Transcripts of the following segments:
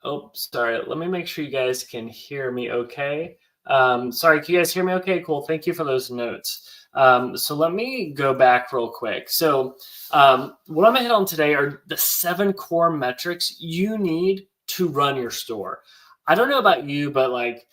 Oh, sorry. Let me make sure you guys can hear me okay. Sorry, can you guys hear me okay? Cool. Thank you for those notes. So let me go back real quick. So what I'm going to hit on today are the 7 core metrics you need to run your store. I don't know about you, but like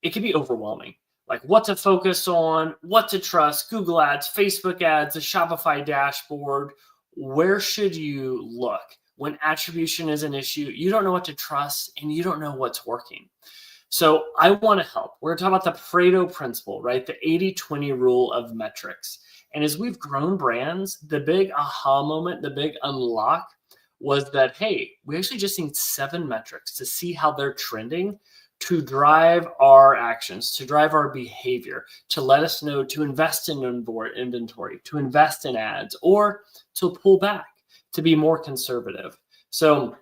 it can be overwhelming. Like what to focus on, what to trust, Google Ads, Facebook ads, the Shopify dashboard. Where should you look? When attribution is an issue, you don't know what to trust and you don't know what's working. So I want to help. We're going to talk about the Pareto principle, right? The 80-20 rule of metrics. And as we've grown brands, the big aha moment, the big unlock was that, hey, we actually just need 7 metrics to see how they're trending to drive our actions, to drive our behavior, to let us know to invest in inventory, to invest in ads, or to pull back, to be more conservative. So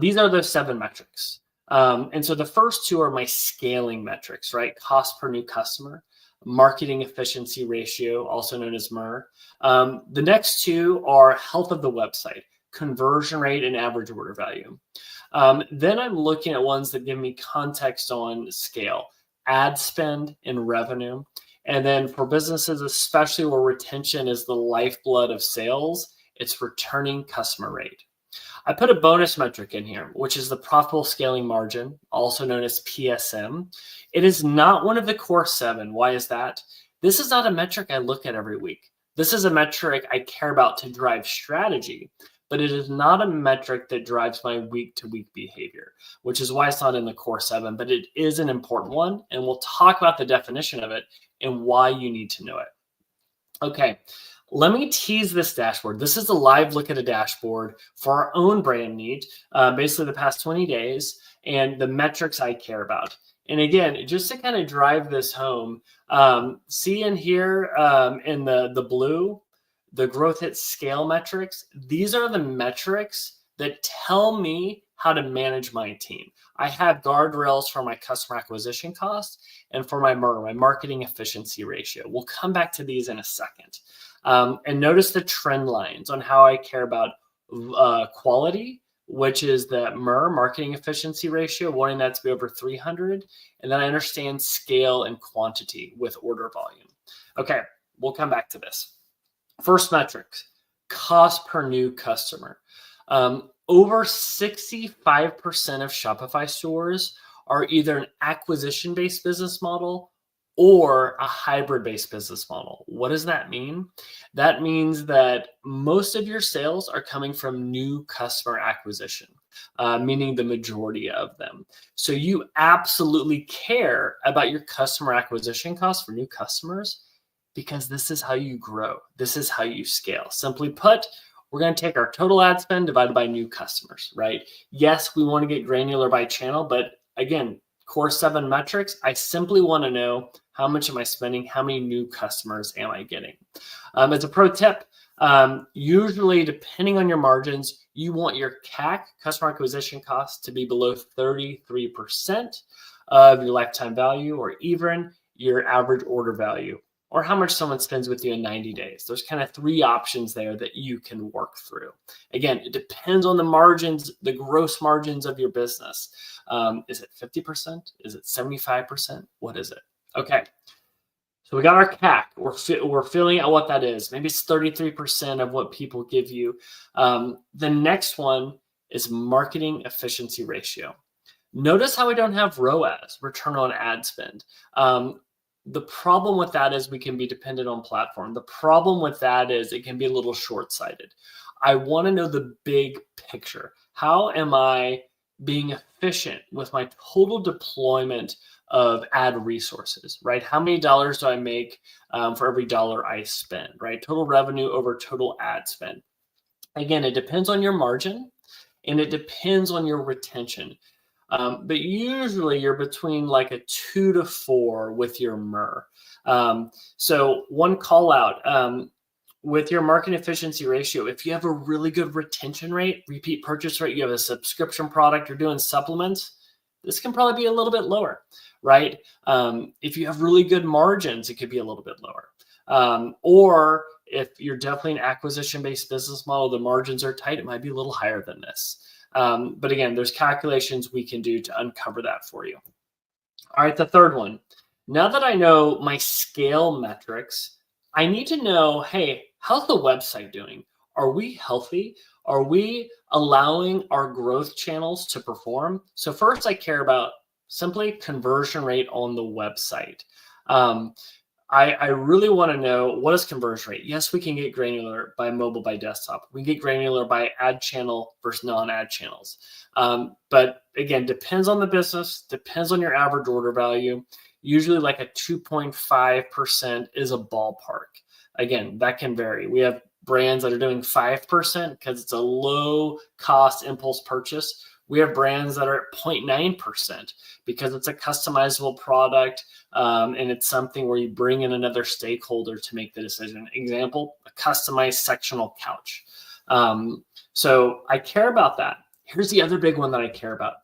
these are the 7 metrics. And so the first 2 are my scaling metrics, right? Cost per new customer, marketing efficiency ratio, also known as MER. The next 2 are health of the website, conversion rate, and average order value. Then I'm looking at ones that give me context on scale, ad spend and revenue. And then for businesses, especially where retention is the lifeblood of sales, it's returning customer rate. I put a bonus metric in here, which is the profitable scaling margin, also known as PSM. It is not one of the core 7. Why is that? This is not a metric I look at every week. This is a metric I care about to drive strategy, but it is not a metric that drives my week-to-week behavior, which is why it's not in the core 7, but it is an important one. And we'll talk about the definition of it and why you need to know it. Okay. Let me tease this dashboard. This is a live look at a dashboard for our own brand need, basically the past 20 days, and the metrics I care about. And again, just to kind of drive this home, see in here in the blue, the growth at scale metrics. These are the metrics that tell me how to manage my team. I have guardrails for my customer acquisition costs and for my MER, my marketing efficiency ratio. We'll come back to these in a second. And notice the trend lines on how I care about quality, which is the MER, marketing efficiency ratio, wanting that to be over 300. And then I understand scale and quantity with order volume. Okay, we'll come back to this. First metrics, cost per new customer. Over 65% of Shopify stores are either an acquisition-based business model or a hybrid-based business model. What does that mean? That means that most of your sales are coming from new customer acquisition, meaning the majority of them. So you absolutely care about your customer acquisition costs for new customers because this is how you grow. This is how you scale. Simply put, we're going to take our total ad spend divided by new customers, right? Yes, we want to get granular by channel, but again, core 7 metrics, I simply want to know how much am I spending, how many new customers am I getting. As a pro tip, usually depending on your margins, you want your CAC, customer acquisition costs, to be below 33% of your lifetime value, or even your average order value, or how much someone spends with you in 90 days. There's kind of 3 options there that you can work through. Again, it depends on the margins, the gross margins of your business. Is it 50%? Is it 75%? What is it? Okay. So we got our CAC. We're filling out what that is. Maybe it's 33% of what people give you. The next one is marketing efficiency ratio. Notice how we don't have ROAS, return on ad spend. The problem with that is we can be dependent on platform. The problem with that is it can be a little short-sighted. I want to know the big picture. How am I being efficient with my total deployment of ad resources, right? How many dollars do I make for every dollar I spend, right? Total revenue over total ad spend. Again, it depends on your margin and it depends on your retention. But usually you're between like a 2 to 4 with your MER. So one call out with your marketing efficiency ratio, if you have a really good retention rate, repeat purchase rate, you have a subscription product, you're doing supplements, this can probably be a little bit lower, right? If you have really good margins, it could be a little bit lower. Or if you're definitely an acquisition-based business model, the margins are tight, it might be a little higher than this. But again, there's calculations we can do to uncover that for you. All right, the third one. Now that I know my scale metrics, I need to know, hey, how's the website doing? Are we healthy? Are we allowing our growth channels to perform? So first, I care about simply conversion rate on the website. I really want to know, what is conversion rate? Yes, we can get granular by mobile, by desktop. We get granular by ad channel versus non-ad channels. But again, depends on the business, depends on your average order value. Usually like a 2.5% is a ballpark. Again, that can vary. We have brands that are doing 5% because it's a low cost impulse purchase. We have brands that are at 0.9% because it's a customizable product, and it's something where you bring in another stakeholder to make the decision. Example, a customized sectional couch. So I care about that. Here's the other big one that I care about: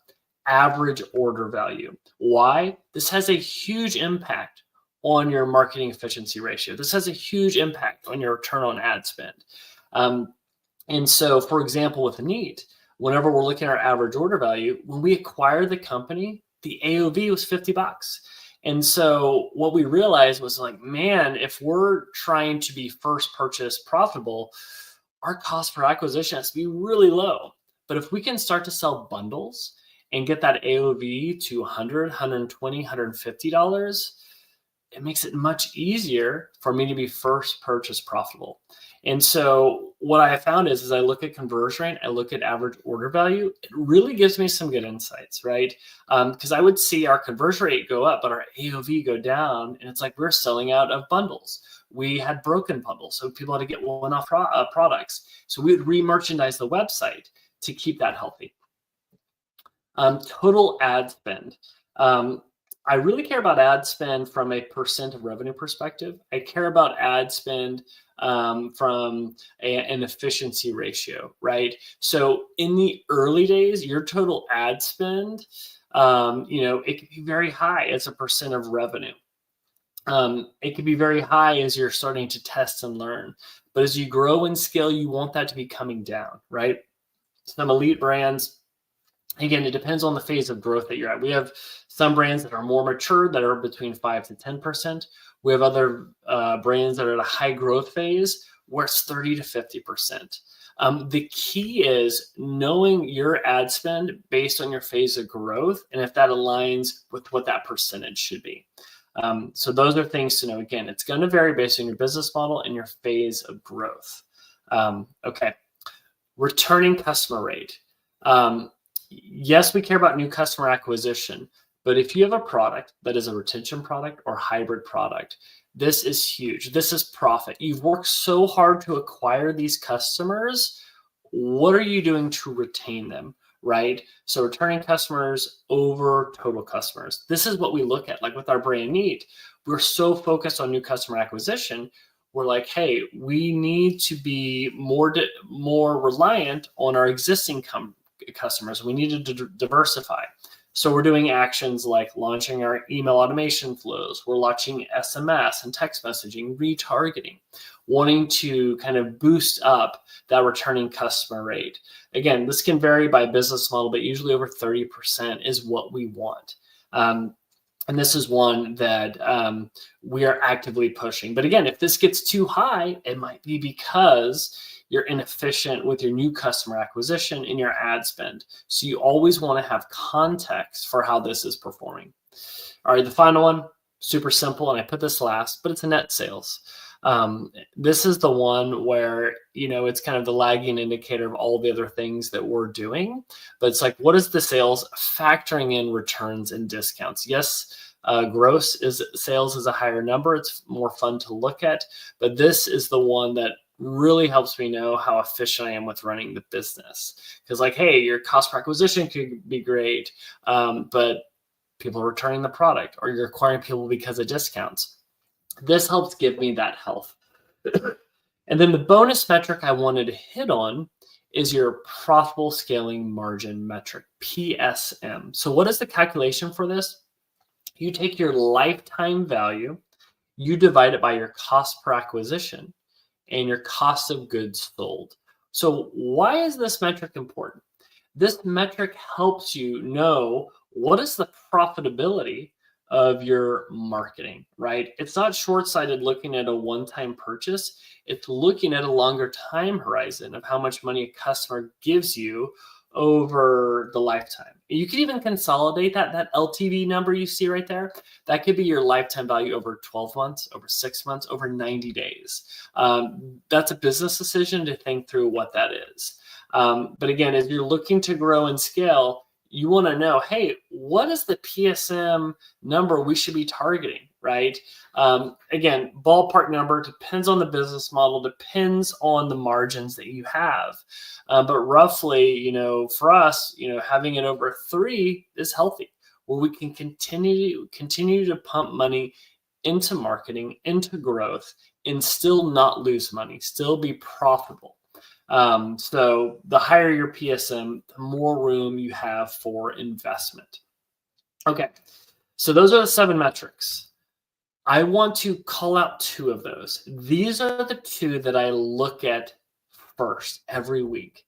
average order value. Why? This has a huge impact on your marketing efficiency ratio. This has a huge impact on your return on ad spend. And so, for example, with Neat, whenever we're looking at our average order value, when we acquired the company, the AOV was $50. And so what we realized was like, man, if we're trying to be first purchase profitable, our cost per acquisition has to be really low. But if we can start to sell bundles and get that AOV to $100, $120, $150, it makes it much easier for me to be first purchase profitable. And so what I have found is I look at conversion rate, I look at average order value, it really gives me some good insights, right? Because I would see our conversion rate go up, but our AOV go down. And it's like we're selling out of bundles. We had broken bundles, so people had to get one-off products. So we would re-merchandise the website to keep that healthy. Total ad spend. I really care about ad spend from a percent of revenue perspective. I care about ad spend from an efficiency ratio, right? So in the early days, your total ad spend, it could be very high as a percent of revenue. It could be very high as you're starting to test and learn. But as you grow and scale, you want that to be coming down, right? Some elite brands, again, it depends on the phase of growth that you're at. We have some brands that are more mature that are between 5 to 10%. We have other brands that are at a high growth phase where it's 30 to 50%. The key is knowing your ad spend based on your phase of growth and if that aligns with what that percentage should be. So those are things to know. Again, it's going to vary based on your business model and your phase of growth. Okay. Returning customer rate. Yes, we care about new customer acquisition, but if you have a product that is a retention product or hybrid product, this is huge. This is profit. You've worked so hard to acquire these customers. What are you doing to retain them, right? So returning customers over total customers. This is what we look at. Like with our brand Neat, we're so focused on new customer acquisition. We're like, hey, we need to be more reliant on our existing customers. We need to diversify. So we're doing actions like launching our email automation flows. We're launching SMS and text messaging, retargeting, wanting to kind of boost up that returning customer rate. Again, this can vary by business model, but usually over 30% is what we want. And this is one that we are actively pushing. But again, if this gets too high, it might be because you're inefficient with your new customer acquisition and your ad spend. So you always want to have context for how this is performing. All right, the final one, super simple, and I put this last, but it's a net sales. This is the one where, it's kind of the lagging indicator of all the other things that we're doing. But it's like, what is the sales factoring in returns and discounts? Yes, gross sales is a higher number. It's more fun to look at, but this is the one that really helps me know how efficient I am with running the business. Because like, hey, your cost per acquisition could be great, but people are returning the product, or you're acquiring people because of discounts. This helps give me that health. And then the bonus metric I wanted to hit on is your profitable scaling margin metric, PSM. So what is the calculation for this? You take your lifetime value, you divide it by your cost per acquisition and your cost of goods sold. So why is this metric important? This metric helps you know what is the profitability of your marketing, right? It's not short-sighted looking at a one-time purchase. It's looking at a longer time horizon of how much money a customer gives you over the lifetime. You could even consolidate that LTV number you see right there. That could be your lifetime value over 12 months, over 6 months, over 90 days. That's a business decision to think through what that is. But again, as you're looking to grow and scale, you want to know, hey, what is the PSM number we should be targeting, right? Again, ballpark number depends on the business model, depends on the margins that you have. But roughly, for us, having it over 3 is healthy, where we can continue to pump money into marketing, into growth, and still not lose money, still be profitable. So the higher your PSM, the more room you have for investment. Okay, so those are the 7 metrics. I want to call out 2 of those. These are the 2 that I look at first every week.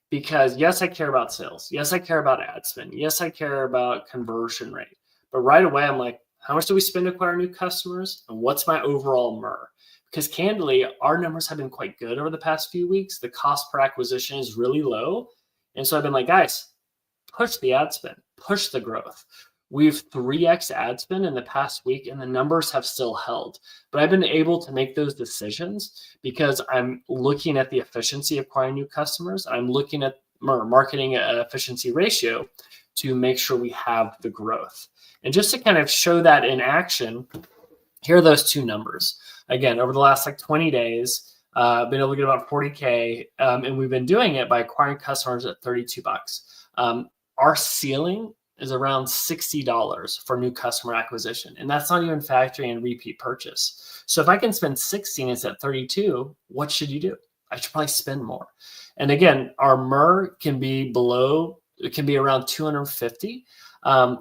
Because yes, I care about sales. Yes, I care about ad spend. Yes, I care about conversion rate. But right away, I'm like, how much do we spend to acquire new customers? And what's my overall MER? Because candidly, our numbers have been quite good over the past few weeks. The cost per acquisition is really low. And so I've been like, guys, push the ad spend, push the growth. We've 3x ad spend in the past week, and the numbers have still held. But I've been able to make those decisions because I'm looking at the efficiency of acquiring new customers. I'm looking at marketing efficiency ratio to make sure we have the growth. And just to kind of show that in action, here are those 2 numbers. Again, over the last 20 days, been able to get about 40K, and we've been doing it by acquiring customers at $32. Our ceiling is around $60 for new customer acquisition, and that's not even factoring in repeat purchase. So if I can spend 60 and it's at 32, what should you do? I should probably spend more. And again, our MER can be below, it can be around 250.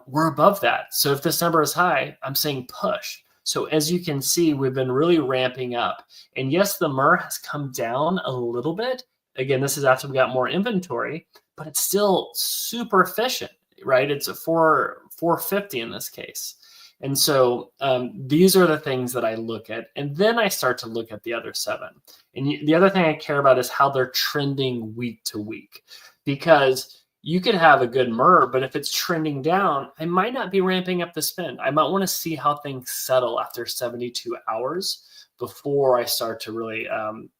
We're above that. So if this number is high, I'm saying push. So as you can see, we've been really ramping up. And yes, the MER has come down a little bit. Again, this is after we got more inventory, but it's still super efficient, right? It's a 450 in this case. And so these are the things that I look at. And then I start to look at the other 7. And the other thing I care about is how they're trending week to week. Because you could have a good MER, but if it's trending down, I might not be ramping up the spend. I might want to see how things settle after 72 hours before I start to really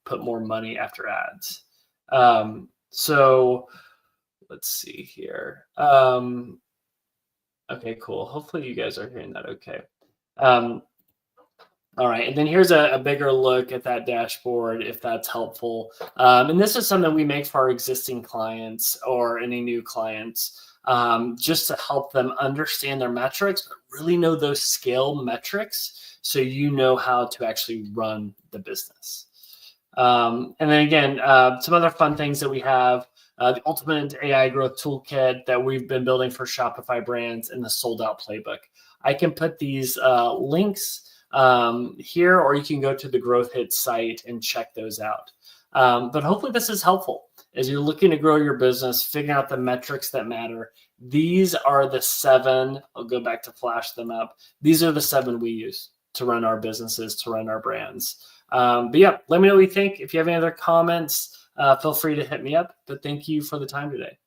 put more money after ads. So let's see here. Okay, cool. Hopefully you guys are hearing that okay. All right, and then here's a bigger look at that dashboard, if that's helpful. And this is something we make for our existing clients or any new clients, just to help them understand their metrics, but really know those scale metrics so you know how to actually run the business. And then again, some other fun things that we have, the Ultimate AI Growth Toolkit that we've been building for Shopify brands, and the Sold Out Playbook. I can put these links here, or you can go to the Growth Hit site and check those out. But hopefully this is helpful as you're looking to grow your business, figuring out the metrics that matter. These are the 7. I'll go back to flash them up. These are the 7 we use to run our businesses, to run our brands. But yeah, let me know what you think. If you have any other comments, feel free to hit me up. But thank you for the time today.